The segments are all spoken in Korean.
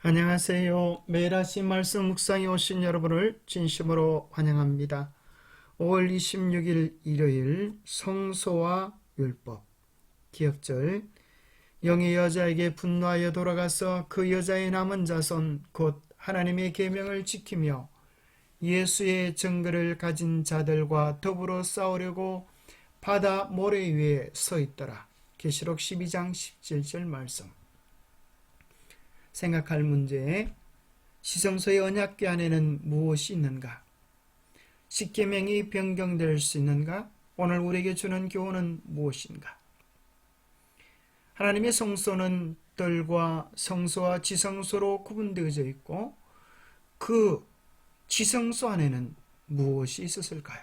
안녕하세요. 매일 아침 말씀 묵상에 오신 여러분을 진심으로 환영합니다. 5월 26일 일요일 성소와 율법 기억절 영이 여자에게 분노하여 돌아가서 그 여자의 남은 자손 곧 하나님의 계명을 지키며 예수의 증거를 가진 자들과 더불어 싸우려고 바다 모래 위에 서 있더라. 계시록 12장 17절 말씀. 생각할 문제, 시성소의 언약궤 안에는 무엇이 있는가? 십계명이 변경될 수 있는가? 오늘 우리에게 주는 교훈은 무엇인가? 하나님의 성소는 뜰과 성소와 지성소로 구분되어져 있고 그 지성소 안에는 무엇이 있었을까요?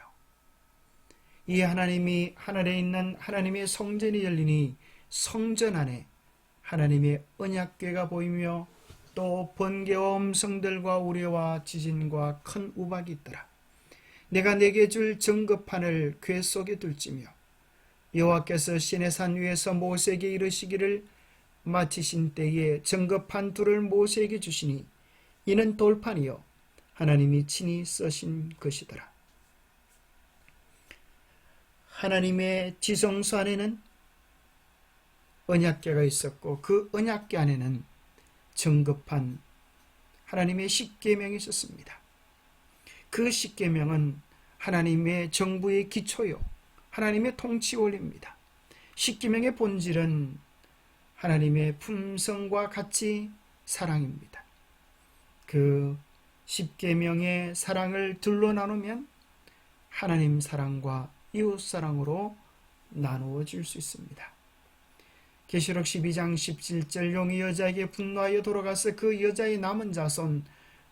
이 하나님이 하늘에 있는 하나님의 성전이 열리니 성전 안에 하나님의 언약궤가 보이며 또 번개와 음성들과 우레와 지진과 큰 우박이 있더라. 내가 내게 줄 증거판을 궤 속에 둘지며 여호와께서 시내산 위에서 모세에게 이르시기를 마치신 때에 증거판 둘을 모세에게 주시니 이는 돌판이요 하나님이 친히 쓰신 것이더라. 하나님의 지성소 안에는 언약궤가 있었고 그 언약궤 안에는 정급한 하나님의 십계명이 있었습니다. 그 십계명은 하나님의 정부의 기초요 하나님의 통치 원리입니다. 십계명의 본질은 하나님의 품성과 같이 사랑입니다. 그 십계명의 사랑을 둘로 나누면 하나님 사랑과 이웃 사랑으로 나누어질 수 있습니다. 계시록 12장 17절 용이 여자에게 분노하여 돌아가서 그 여자의 남은 자손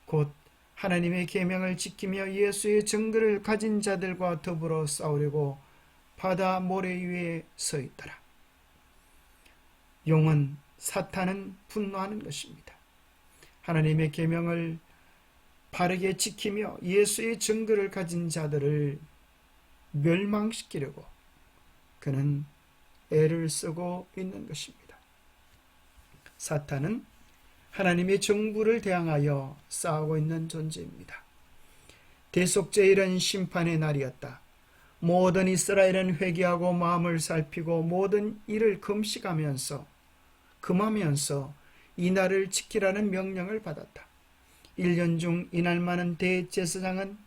곧 하나님의 계명을 지키며 예수의 증거를 가진 자들과 더불어 싸우려고 바다 모래 위에 서 있더라. 용은 사탄은 분노하는 것입니다. 하나님의 계명을 바르게 지키며 예수의 증거를 가진 자들을 멸망시키려고 그는 애를 쓰고 있는 것입니다. 사탄은 하나님의 정부를 대항하여 싸우고 있는 존재입니다. 대속죄일은 심판의 날이었다. 모든 이스라엘은 회개하고 마음을 살피고 모든 일을 금하면서 이 날을 지키라는 명령을 받았다. 1년 중 이날만은 대제사장은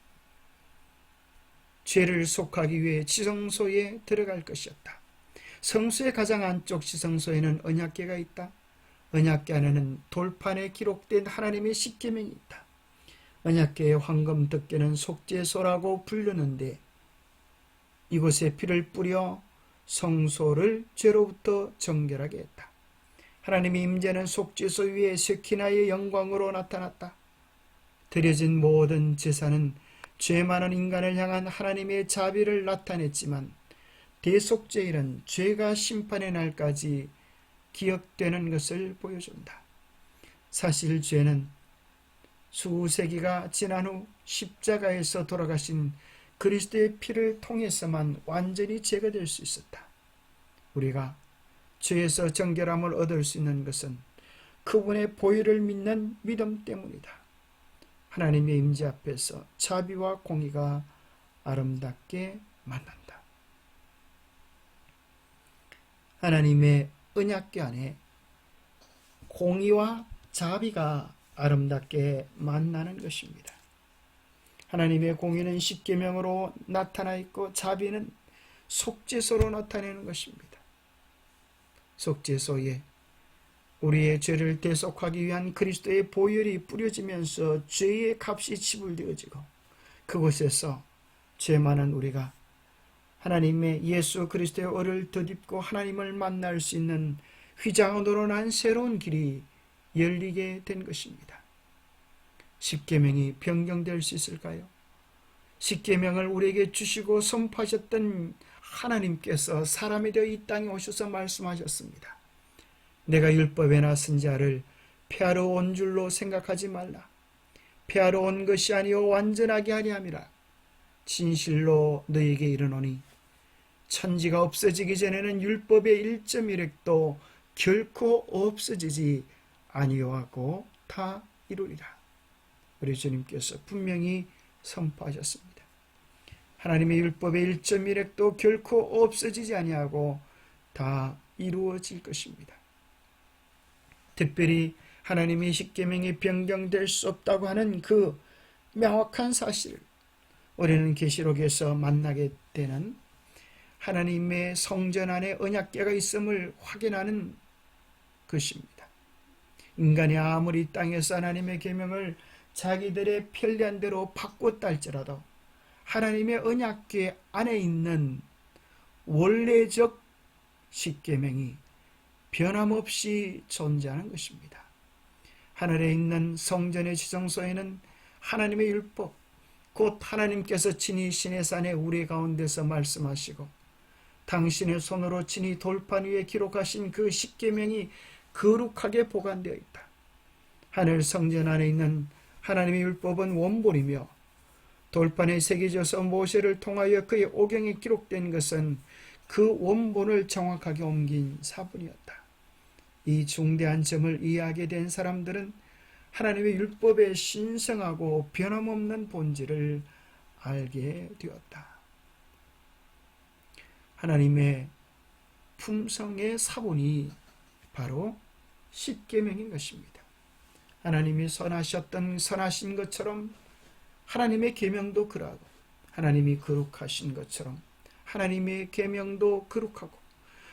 죄를 속하기 위해 지성소에 들어갈 것이었다. 성소의 가장 안쪽 지성소에는 언약궤가 있다. 언약궤 안에는 돌판에 기록된 하나님의 십계명이 있다. 언약궤의 황금 덮개는 속죄소라고 부르는데 이곳에 피를 뿌려 성소를 죄로부터 정결하게 했다. 하나님의 임재는 속죄소 위에 쉐키나의 영광으로 나타났다. 드려진 모든 제사는 죄 많은 인간을 향한 하나님의 자비를 나타냈지만 대속죄일은 죄가 심판의 날까지 기억되는 것을 보여준다. 사실 죄는 수세기가 지난 후 십자가에서 돌아가신 그리스도의 피를 통해서만 완전히 제거될 수 있었다. 우리가 죄에서 정결함을 얻을 수 있는 것은 그분의 보혈을 믿는 믿음 때문이다. 하나님의 임재 앞에서 자비와 공의가 아름답게 만난다. 하나님의 언약궤 안에 공의와 자비가 아름답게 만나는 것입니다. 하나님의 공의는 십계명으로 나타나 있고 자비는 속죄소로 나타내는 것입니다. 속죄소에 우리의 죄를 대속하기 위한 그리스도의 보혈이 뿌려지면서 죄의 값이 지불되어지고 그곳에서 죄 많은 우리가 하나님의 예수 그리스도의 얼을 덧입고 하나님을 만날 수 있는 휘장으로 난 새로운 길이 열리게 된 것입니다. 십계명이 변경될 수 있을까요? 십계명을 우리에게 주시고 선포하셨던 하나님께서 사람이 되어 이 땅에 오셔서 말씀하셨습니다. 내가 율법에나 선지자를 폐하러 온 줄로 생각하지 말라. 폐하러 온 것이 아니요 완전하게 하려 함이라. 진실로 너에게 이르노니 천지가 없어지기 전에는 율법의 1.1획도 결코 없어지지 아니하고 다 이루리라. 우리 주님께서 분명히 선포하셨습니다. 하나님의 율법의 1.1획도 결코 없어지지 아니하고 다 이루어질 것입니다. 특별히 하나님의 십계명이 변경될 수 없다고 하는 그 명확한 사실을 우리는 계시록에서 만나게 되는 하나님의 성전 안에 언약궤가 있음을 확인하는 것입니다. 인간이 아무리 땅에서 하나님의 계명을 자기들의 편리한 대로 바꿨다 할지라도 하나님의 언약궤 안에 있는 원래적 십계명이 변함없이 존재하는 것입니다. 하늘에 있는 성전의 지성소에는 하나님의 율법, 곧 하나님께서 친히 신의 산에 우리 가운데서 말씀하시고 당신의 손으로 친히 돌판 위에 기록하신 그 십계명이 거룩하게 보관되어 있다. 하늘 성전 안에 있는 하나님의 율법은 원본이며 돌판에 새겨져서 모세를 통하여 그의 오경에 기록된 것은 그 원본을 정확하게 옮긴 사본이었다. 이 중대한 점을 이해하게 된 사람들은 하나님의 율법의 신성하고 변함없는 본질을 알게 되었다. 하나님의 품성의 사본이 바로 십계명인 것입니다. 하나님이 선하신 것처럼 하나님의 계명도 그러하고 하나님이 거룩하신 것처럼 하나님의 계명도 거룩하고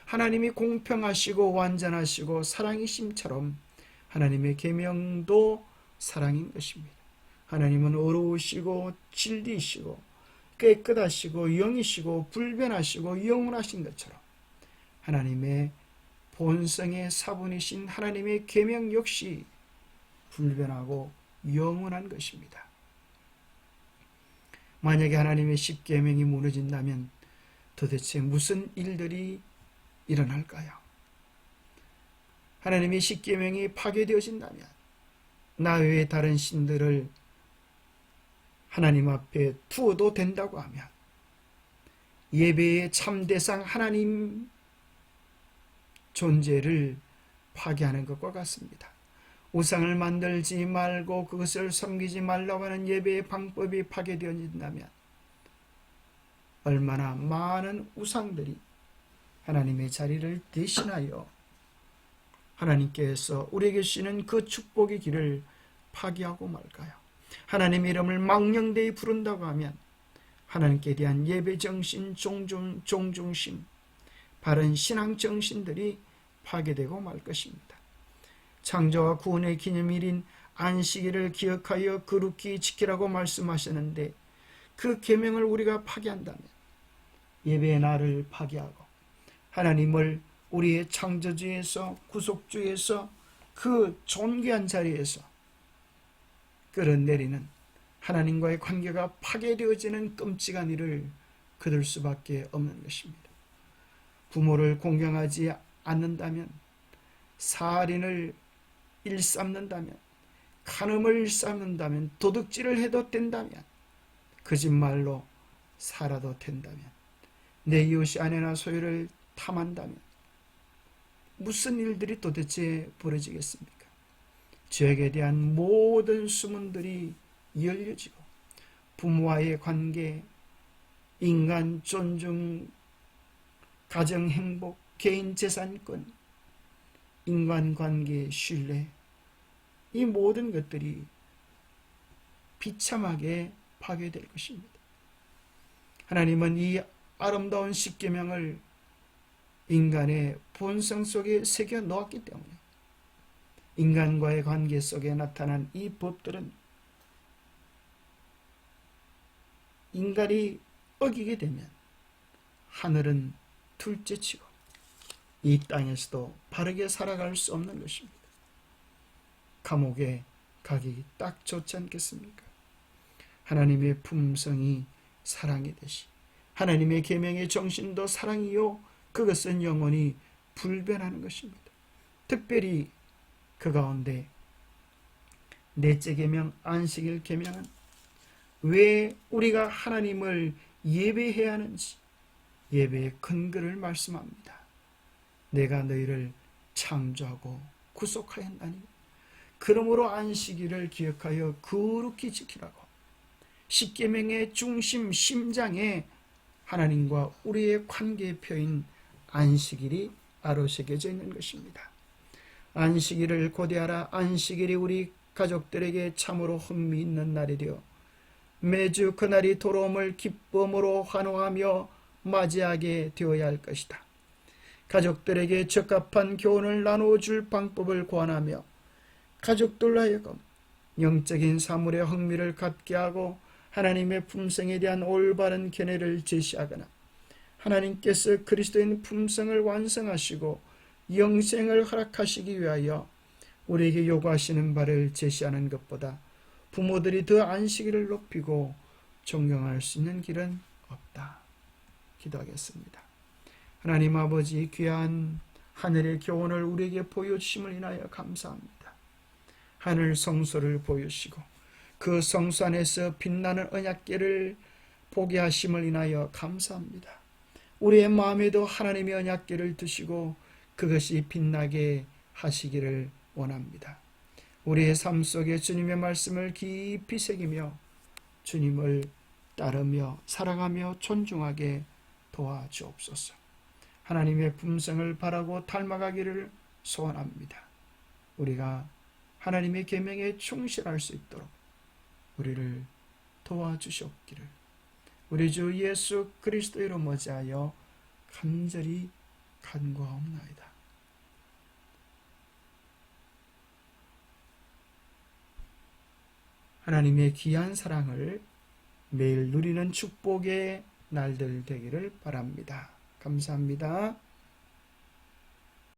하나님이 공평하시고 완전하시고 사랑이심처럼 하나님의 계명도 사랑인 것입니다. 하나님은 어려우시고 진리이시고 깨끗하시고 영이시고 불변하시고 영원하신 것처럼 하나님의 본성의 사본이신 하나님의 계명 역시 불변하고 영원한 것입니다. 만약에 하나님의 십계명이 무너진다면 도대체 무슨 일들이 일어날까요? 하나님의 십계명이 파괴되어진다면 나 외에 다른 신들을 하나님 앞에 두어도 된다고 하면 예배의 참대상 하나님 존재를 파괴하는 것과 같습니다. 우상을 만들지 말고 그것을 섬기지 말라고 하는 예배의 방법이 파괴되어진다면 얼마나 많은 우상들이 하나님의 자리를 대신하여 하나님께서 우리에게 주시는 그 축복의 길을 파괴하고 말까요? 하나님의 이름을 망령되이 부른다고 하면 하나님께 대한 예배 정신, 존중심, 바른 신앙 정신들이 파괴되고 말 것입니다. 창조와 구원의 기념일인 안식일을 기억하여 거룩히 지키라고 말씀하셨는데 그 계명을 우리가 파괴한다면 예배의 날을 파괴하고 하나님을 우리의 창조주에서 구속주에서 그 존귀한 자리에서 끌어내리는 하나님과의 관계가 파괴되어지는 끔찍한 일을 거둘 수밖에 없는 것입니다. 부모를 공경하지 않는다면, 살인을 일삼는다면, 간음을 일삼는다면, 도둑질을 해도 된다면, 거짓말로 살아도 된다면, 내 이웃이 아내나 소유를 탐한다면 무슨 일들이 도대체 벌어지겠습니까? 죄에 대한 모든 수문들이 열려지고 부모와의 관계, 인간 존중, 가정 행복, 개인 재산권, 인간관계 신뢰, 이 모든 것들이 비참하게 파괴될 것입니다. 하나님은 이 아름다운 십계명을 인간의 본성 속에 새겨 놓았기 때문에 인간과의 관계 속에 나타난 이 법들은 인간이 어기게 되면 하늘은 둘째치고 이 땅에서도 바르게 살아갈 수 없는 것입니다. 감옥에 가기 딱 좋지 않겠습니까? 하나님의 품성이 사랑이 되시, 하나님의 계명의 정신도 사랑이요 그것은 영원히 불변하는 것입니다. 특별히 그 가운데 넷째 계명 안식일 계명은 왜 우리가 하나님을 예배해야 하는지 예배의 근거를 말씀합니다. 내가 너희를 창조하고 구속하였나니 그러므로 안식일을 기억하여 거룩히 지키라고 십계명의 중심 심장에 하나님과 우리의 관계의 표인 안식일이 아로새겨져 있는 것입니다. 안식일을 고대하라. 안식일이 우리 가족들에게 참으로 흥미있는 날이되어 매주 그날이 돌아옴을 기쁨으로 환호하며 맞이하게 되어야 할 것이다. 가족들에게 적합한 교훈을 나누어줄 방법을 고안하며 가족들로 하여금 영적인 사물에 흥미를 갖게 하고 하나님의 품성에 대한 올바른 견해를 제시하거나 하나님께서 그리스도인 품성을 완성하시고 영생을 허락하시기 위하여 우리에게 요구하시는 바를 제시하는 것보다 부모들이 더 안식일을 높이고 존경할 수 있는 길은 없다. 기도하겠습니다. 하나님 아버지, 귀한 하늘의 교훈을 우리에게 보여주심을 인하여 감사합니다. 하늘 성소를 보여주시고 그 성소 안에서 빛나는 언약궤를 보게 하심을 인하여 감사합니다. 우리의 마음에도 하나님의 언약궤를 두시고 그것이 빛나게 하시기를 원합니다. 우리의 삶 속에 주님의 말씀을 깊이 새기며 주님을 따르며 사랑하며 존중하게 도와주옵소서. 하나님의 품성을 바라고 닮아가기를 소원합니다. 우리가 하나님의 계명에 충실할 수 있도록 우리를 도와주시옵기를 우리 주 예수 그리스도 이름 머지하여 간절히 간구하옵나이다. 하나님의 귀한 사랑을 매일 누리는 축복의 날들 되기를 바랍니다. 감사합니다.